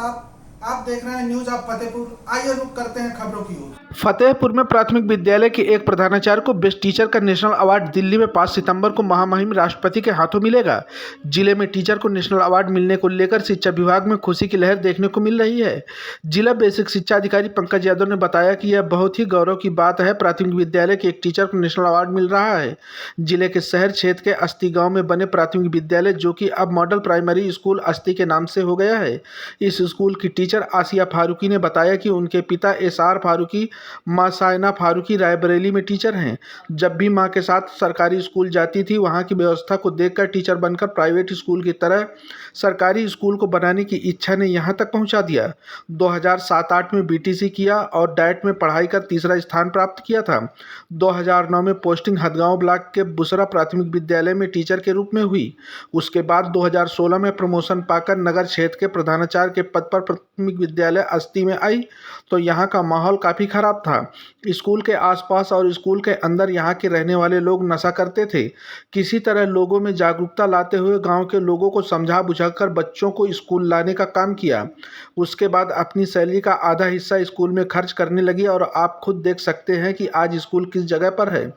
आप देख रहे हैं न्यूज ऑफ फतेहपुर। आइए रुक करते हैं खबरों की ओर। फतेहपुर में प्राथमिक विद्यालय के एक प्रधानाचार्य को बेस्ट टीचर का नेशनल अवार्ड दिल्ली में 5 सितंबर को महामहिम राष्ट्रपति के हाथों मिलेगा। जिले में टीचर को नेशनल अवार्ड मिलने को लेकर शिक्षा विभाग में खुशी की लहर देखने को मिल रही है। जिला बेसिक शिक्षा अधिकारी पंकज यादव ने बताया कि यह बहुत ही गौरव की बात है। प्राथमिक विद्यालय के एक टीचर को नेशनल अवार्ड मिल रहा है। जिले के शहर क्षेत्र के अस्ती गाँव में बने प्राथमिक विद्यालय, जो कि अब मॉडल प्राइमरी स्कूल अस्ती के नाम से हो गया है, इस स्कूल की टीचर आसिया फारूकी ने बताया कि उनके पिता एसआर फारूकी मां साइना फारूकी रायबरेली में टीचर हैं। जब भी मां के साथ सरकारी स्कूल जाती थी, वहां की व्यवस्था को देखकर टीचर बनकर प्राइवेट स्कूल की तरह सरकारी स्कूल को बनाने की इच्छा ने यहां तक पहुंचा दिया। 2007-8 में बीटीसी किया और डाइट में पढ़ाई कर तीसरा स्थान प्राप्त किया था। 2009 में पोस्टिंग हदगांव ब्लॉक के बुसरा प्राथमिक विद्यालय में टीचर के रूप में हुई। उसके बाद 2016 में प्रमोशन पाकर नगर क्षेत्र के प्रधानाचार्य के पद पर प्राथमिक विद्यालय अस्ती में आई, तो यहाँ का माहौल काफ़ी खराब था। स्कूल के आसपास और स्कूल के अंदर यहाँ के रहने वाले लोग नशा करते थे। किसी तरह लोगों में जागरूकता लाते हुए गांव के लोगों को समझा बुझाकर बच्चों को स्कूल लाने का काम किया। उसके बाद अपनी सैलरी का आधा हिस्सा स्कूल में खर्च करने लगी और आप खुद देख सकते हैं कि आज स्कूल किस जगह पर है।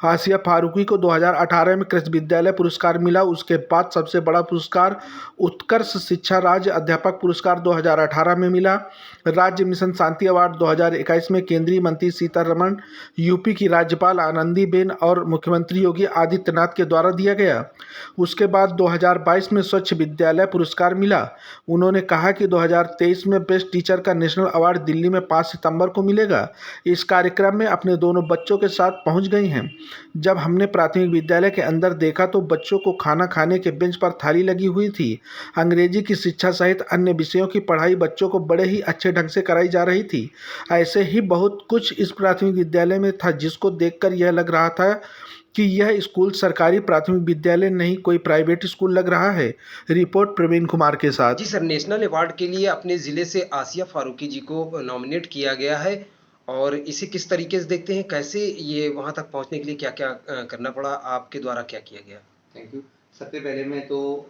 आसिया फारूकी को 2018 में कृषि विद्यालय पुरस्कार मिला। उसके बाद सबसे बड़ा पुरस्कार उत्कर्ष शिक्षा राज्य अध्यापक पुरस्कार 2018 में मिला। राज्य मिशन शांति अवार्ड 2021 में केंद्रीय मंत्री सीतारमण, यूपी की राज्यपाल आनंदीबेन और मुख्यमंत्री योगी आदित्यनाथ के द्वारा दिया गया। उसके बाद 2022 में स्वच्छ विद्यालय पुरस्कार मिला। उन्होंने कहा कि 2023 में बेस्ट टीचर का नेशनल अवार्ड दिल्ली में 5 सितंबर को मिलेगा। इस कार्यक्रम में अपने दोनों बच्चों के साथ पहुंच गई हैं। जब हमने प्राथमिक विद्यालय के अंदर देखा तो बच्चों को खाना खाने के बेंच पर थाली लगी हुई थी। अंग्रेजी की शिक्षा सहित अन्य विषयों की पढ़ाई बच्चों को बड़े ही अच्छे ढंग से कराई जा रही थी। ऐसे ही बहुत कुछ इस प्राथमिक विद्यालय में था, जिसको देखकर यह लग रहा था कि यह स्कूल सरकारी प्राथमिक विद्यालय नहीं, कोई प्राइवेट स्कूल लग रहा है। रिपोर्ट प्रवीण कुमार के साथ। जी सर, नेशनल अवार्ड के लिए अपने ज़िले से आसिया फारूकी जी को नॉमिनेट किया गया है और इसे किस तरीके से देखते हैं? कैसे ये वहाँ तक पहुँचने के लिए क्या-क्या करना पड़ा? आपके द्वारा क्या किया गया? Thank you. सबसे पहले मैं तो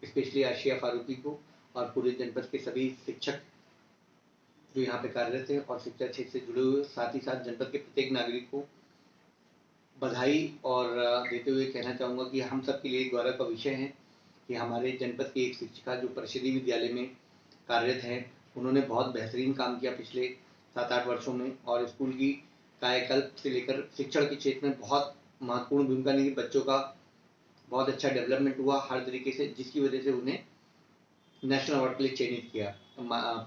स्पेशली आसिया फारूकी को और पूरे जनपद के सभी शिक्षक जो यहाँ पे कार्यरत हैं और शिक्षा क्षेत्र से जुड़े हुए, साथ ही साथ जनपद के प्रत्येक नागरिक को बधाई और देते हुए कहना चाहूँगा कि हम सब के लिए गौरव का विषय है कि हमारे जनपद की एक शिक्षिका जो परिषदीय विद्यालय में कार्यरत हैं, उन्होंने बहुत बेहतरीन काम किया पिछले 7-8 वर्षों में और स्कूल की कायाकल्प से लेकर शिक्षण के क्षेत्र में बहुत महत्वपूर्ण भूमिका निभाई। बच्चों का बहुत अच्छा डेवलपमेंट हुआ हर तरीके से, जिसकी वजह से उन्हें नेशनल अवार्ड के लिए चयनित किया।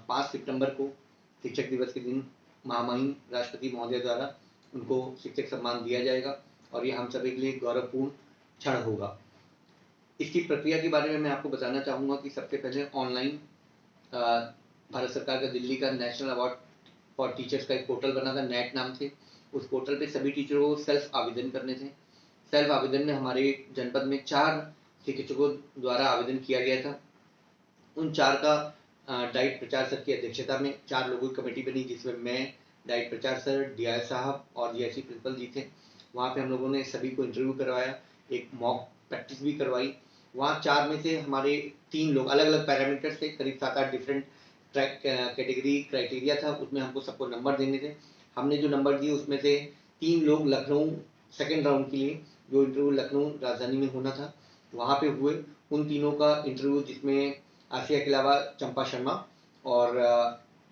5 सितंबर को शिक्षक दिवस के दिन महामहिम राष्ट्रपति महोदय द्वारा उनको शिक्षक सम्मान दिया जाएगा और ये हम सभी के लिए गौरवपूर्ण क्षण होगा। इसकी प्रक्रिया के बारे में मैं आपको बताना चाहूँगा कि सबसे पहले ऑनलाइन भारत सरकार का दिल्ली का नेशनल अवार्ड फॉर टीचर्स का एक पोर्टल बना था, नेट नाम से। उस पोर्टल पे सभी टीचरों को सेल्फ आवेदन करने थे। सेल्फ आवेदन में हमारे जनपद में 4 शिक्षकों द्वारा आवेदन किया गया था। उन 4 का डाइट प्रचार सर की अध्यक्षता में 4 लोगों की कमेटी बनी, जिसमें मैं, डाइट प्रचार सर, डीआई साहब और जीआईसी प्रिंसिपल जी थे। वहाँ पे हम लोगों ने सभी को इंटरव्यू करवाया, एक मॉक प्रैक्टिस भी करवाई। वहाँ 4 में से हमारे 3 लोग अलग अलग पैरामीटर्स थे, करीब 7-8 डिफरेंट कैटेगरी क्राइटेरिया था, उसमें हमको सबको नंबर देने थे। हमने जो नंबर दिए उसमें से 3 लोग लखनऊ सेकेंड राउंड के लिए, जो इंटरव्यू लखनऊ राजधानी में होना था, वहाँ पे हुए। उन तीनों का इंटरव्यू, जिसमें आसिया के अलावा चंपा शर्मा और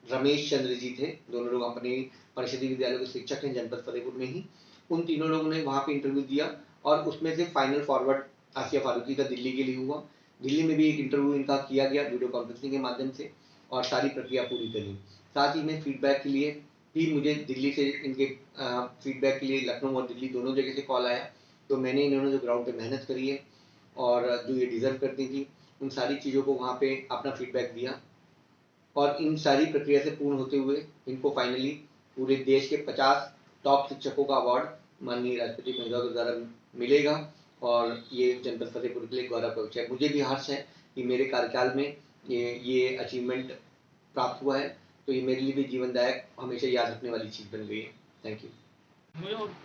रमेश चंद्र जी थे, दोनों लोग अपने परिषदीय विद्यालय के शिक्षक हैं जनपद फतेहपुर में ही। उन तीनों लोगों ने वहाँ पे इंटरव्यू दिया और उसमें से फाइनल फॉरवर्ड आसिया फारूकी का दिल्ली के लिए हुआ। दिल्ली में भी एक इंटरव्यू इनका किया गया वीडियो कॉन्फ्रेंसिंग के माध्यम से और सारी प्रक्रिया पूरी करी। साथ ही में फीडबैक के लिए भी मुझे दिल्ली से इनके फीडबैक के लिए लखनऊ और दिल्ली दोनों जगह से कॉल आया, तो मैंने इन्होंने जो ग्राउंड पे मेहनत करी है और जो ये डिज़र्व करती थी, उन सारी चीज़ों को वहाँ पे अपना फीडबैक दिया और इन सारी प्रक्रिया से पूर्ण होते हुए इनको फाइनली पूरे देश के 50 टॉप शिक्षकों का अवार्ड माननीय राष्ट्रपति महोदय के द्वारा मिलेगा और ये जनपद फतेहपुर के लिए गौरव का विषय है। मुझे भी हर्ष है कि मेरे कार्यकाल में ये अचीवमेंट प्राप्त हुआ है, तो ये मेरे लिए भी जीवनदायक, हमेशा याद रखने वाली चीज़ बन गई है। Thank you.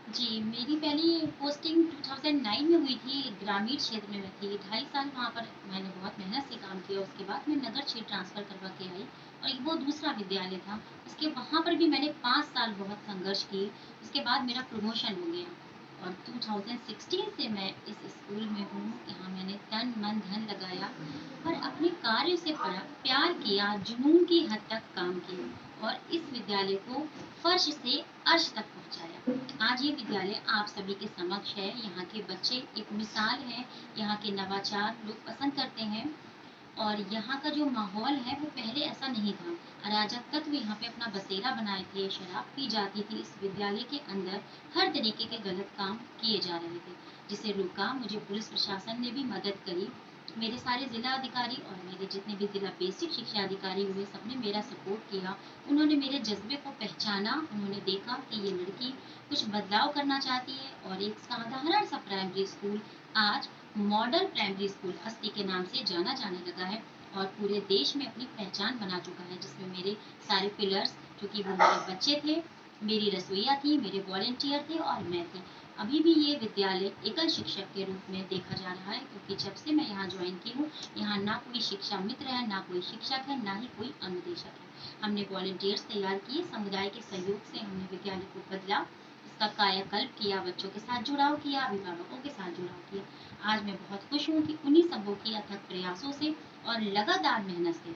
जी, मेरी पहली पोस्टिंग 2009 में हुई थी, एक ग्रामीण क्षेत्र में मैं थी। 2.5 साल वहाँ पर मैंने बहुत मेहनत से काम किया। उसके बाद मैं नगर क्षेत्र ट्रांसफ़र करवा के आई और एक वो दूसरा विद्यालय था। उसके वहाँ पर भी मैंने 5 साल बहुत संघर्ष किए। उसके बाद मेरा प्रमोशन हो गया और 2016 से मैं इस स्कूल में हूँ। यहाँ मैंने तन मन धन लगाया और अपने कार्य से प्यार किया, जुनून की हद तक काम किया और इस विद्यालय को फर्श से अर्श तक पहुँचाया। आज ये विद्यालय आप सभी के समक्ष है। यहाँ के बच्चे एक मिसाल हैं, यहाँ के नवाचार लोग पसंद करते हैं और यहाँ का जो माहौल है वो पहले ऐसा नहीं था। अराजक तत्व यहाँ पे अपना बसेरा बनाए थे, शराब पी जाती थी। इस विद्यालय के अंदर हर तरीके के गलत काम किए जा रहे थे, जिसे रोका। मुझे पुलिस प्रशासन ने भी मदद करी। मेरे सारे जिला अधिकारी और मेरे जितने भी जिला बेसिक शिक्षा अधिकारी हुए, सबने मेरा सपोर्ट किया। उन्होंने मेरे जज्बे को पहचाना। उन्होंने देखा कि ये लड़की कुछ बदलाव करना चाहती है और एक साधारण सा प्राइमरी स्कूल आज मॉडल प्राइमरी स्कूल अस्ति के नाम से जाना जाने लगा है और पूरे देश में अपनी पहचान बना चुका है, जिसमें मेरे सारे पिलर्स, जो कि वो मेरे बच्चे थे, मेरी रसोइया थी, मेरे वॉलंटियर थे और मैं थी। अभी भी ये विद्यालय एकल शिक्षक के रूप में देखा जा रहा है, क्योंकि जब से मैं यहाँ ज्वाइन की हूँ, यहाँ ना कोई शिक्षा मित्र है, ना कोई शिक्षक है, ना ही कोई अनुदेशक है। हमने वॉलंटियर्स तैयार किए, समुदाय के सहयोग से हमने विद्यालय को बदला, इसका कायाकल्प किया, बच्चों के साथ जुड़ाव किया, अभिभावकों के साथ जुड़ाव किया। आज मैं बहुत खुश हूँ कि उन्हीं सबों की अथक प्रयासों से और लगातार मेहनत से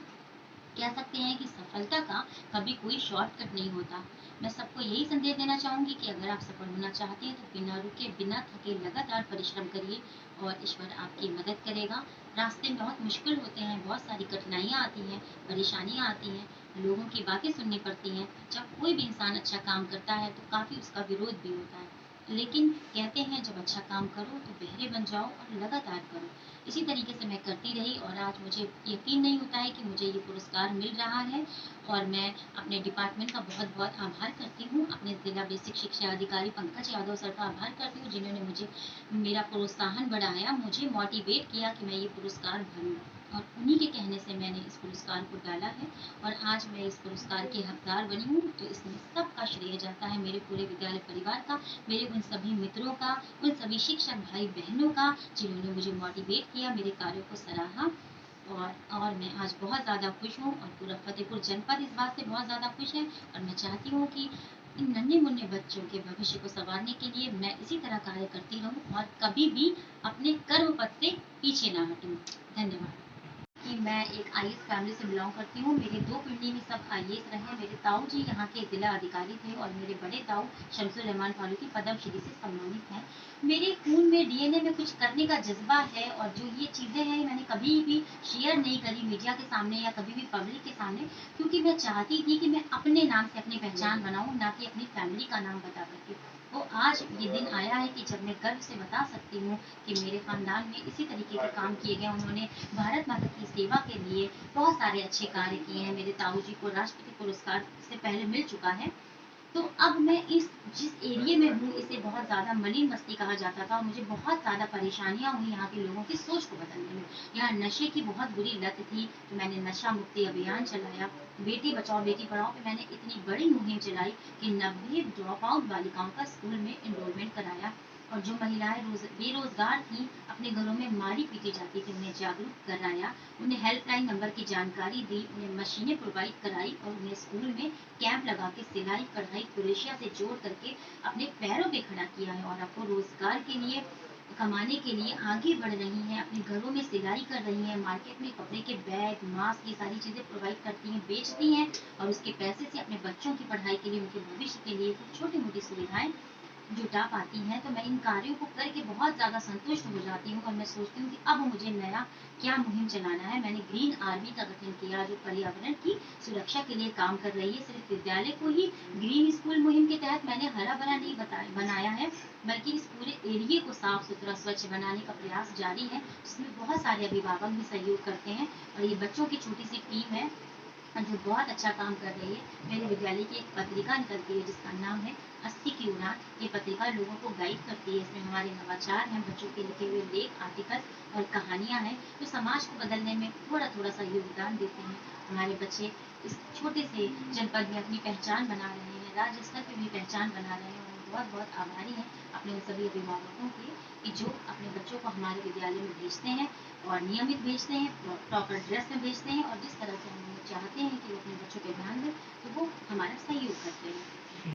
कह सकते हैं कि सफलता का कभी कोई शॉर्टकट नहीं होता। मैं सबको यही संदेश देना चाहूँगी कि अगर आप सफल होना चाहते हैं तो बिना रुके, बिना थके लगातार परिश्रम करिए और ईश्वर आपकी मदद करेगा। रास्ते में बहुत मुश्किल होते हैं, बहुत सारी कठिनाइयाँ आती हैं, परेशानियाँ आती हैं, लोगों की बातें सुननी पड़ती हैं। जब कोई भी इंसान अच्छा काम करता है तो काफ़ी उसका विरोध भी होता है, लेकिन कहते हैं जब अच्छा काम करो तो बहरे बन जाओ और लगातार करो। इसी तरीके से मैं करती रही और आज मुझे यकीन नहीं होता है कि मुझे ये पुरस्कार मिल रहा है और मैं अपने डिपार्टमेंट का बहुत बहुत आभार करती हूँ। अपने जिला बेसिक शिक्षा अधिकारी पंकज यादव सर का आभार करती हूँ, जिन्होंने मुझे मेरा प्रोत्साहन बढ़ाया, मुझे मोटिवेट किया कि मैं ये पुरस्कार भरूँ और उन्हीं के कहने से मैंने इस पुरस्कार को डाला है और आज मैं इस पुरस्कार की हकदार बनी हूँ। तो इसमें सबका श्रेय जाता है मेरे पूरे विद्यालय परिवार का, मेरे उन सभी मित्रों का, उन सभी शिक्षक भाई बहनों का, जिन्होंने मुझे मोटिवेट किया, मेरे कार्यों को सराहा और मैं आज बहुत ज़्यादा खुश हूँ और पूरा फतेहपुर जनपद इस बात से बहुत ज़्यादा खुश है और मैं चाहती हूँ कि इन नन्हे मुन्ने बच्चों के भविष्य को संवारने के लिए मैं इसी तरह कार्य करती रहूँ और कभी भी अपने कर्म पथ से पीछे ना हटूँ। धन्यवाद। कि मैं एक आईएएस फैमिली से बिलोंग करती हूँ। मेरे 2 पीढ़ी में सब आईएएस रहे। मेरे ताऊ जी यहाँ के जिला अधिकारी थे और मेरे बड़े ताऊ शमसुर रहमान फारूकी पद्मश्री से सम्मानित हैं। मेरे खून में डीएनए में कुछ करने का जज्बा है और जो ये चीज़ें हैं मैंने कभी भी शेयर नहीं करी मीडिया के सामने या कभी भी पब्लिक के सामने, क्योंकि मैं चाहती थी कि मैं अपने नाम से अपनी पहचान बनाऊँ, ना कि अपनी फैमिली का नाम बता करके। तो आज ये दिन आया है कि जब मैं गर्व से बता सकती हूँ कि मेरे खानदान में इसी तरीके के काम किए गए। उन्होंने भारत माता की सेवा के लिए बहुत सारे अच्छे कार्य किए हैं। मेरे ताऊ जी को राष्ट्रपति पुरस्कार से पहले मिल चुका है। तो अब मैं जिस एरिया में हूँ इसे बहुत ज़्यादा मलिन बस्ती कहा जाता था और मुझे बहुत ज़्यादा परेशानियाँ हुई यहाँ के लोगों की सोच को बदलने में। यहाँ नशे की बहुत बुरी लत थी, तो मैंने नशा मुक्ति अभियान चलाया। बेटी बचाओ बेटी पढ़ाओ पे मैंने इतनी बड़ी मुहिम चलाई कि 90 ड्रॉप आउट बालिकाओं का स्कूल में एनरोलमेंट कराया और जो महिलाएं बेरोजगार थी, अपने घरों में मारी पीटी जाती थी, उन्हें जागरूक कराया, उन्हें हेल्पलाइन नंबर की जानकारी दी, उन्हें मशीनें प्रोवाइड कराई और उन्हें स्कूल में कैंप लगा के सिलाई कढ़ाई क्रोशिया से जोड़ करके अपने पैरों पे खड़ा किया है और आपको रोजगार के लिए कमाने के लिए आगे बढ़ रही हैं, अपने घरों में सिलाई कर रही हैं, मार्केट में कपड़े के बैग मास्क ये सारी चीज़ें प्रोवाइड करती हैं, बेचती हैं और उसके पैसे से अपने बच्चों की पढ़ाई के लिए, उनके भविष्य के लिए कुछ छोटी मोटी सुविधाएं जुटा पाती हैं। तो मैं इन कार्यों को करके बहुत ज़्यादा संतुष्ट हो जाती हूँ और मैं सोचती हूँ कि अब मुझे नया क्या मुहिम चलाना है। मैंने ग्रीन आर्मी का गठन किया जो पर्यावरण की सुरक्षा के लिए काम कर रही है। सिर्फ विद्यालय को ही ग्रीन स्कूल मुहिम के तहत मैंने हरा भरा नहीं बनाया है, बल्कि इस पूरे एरिया को साफ सुथरा स्वच्छ बनाने का प्रयास जारी है, जिसमें बहुत सारे अभिभावक भी सहयोग करते हैं और ये बच्चों की छोटी सी टीम है जो बहुत अच्छा काम कर रही है। मेरे विद्यालय की एक पत्रिका निकलती है जिसका नाम है अस्ति की उड़ान। ये पत्रिका लोगों को गाइड करती है। इसमें हमारे नवाचार हैं, बच्चों के लिखे हुए लेख आर्टिकल और कहानियाँ हैं जो समाज को बदलने में थोड़ा थोड़ा सा योगदान देते हैं। हमारे बच्चे इस छोटे से जनपद में अपनी पहचान बना रहे हैं, राज्य स्तर पर भी पहचान बना रहे हैं। बहुत बहुत आभारी हैं अपने उन सभी अभिभावकों के कि जो अपने बच्चों को हमारे विद्यालय में भेजते हैं और नियमित भेजते हैं, प्रॉपर ड्रेस में भेजते हैं और जिस तरह से हम चाहते हैं कि वो अपने बच्चों पे ध्यान दें, तो वो हमारा सहयोग करते हैं।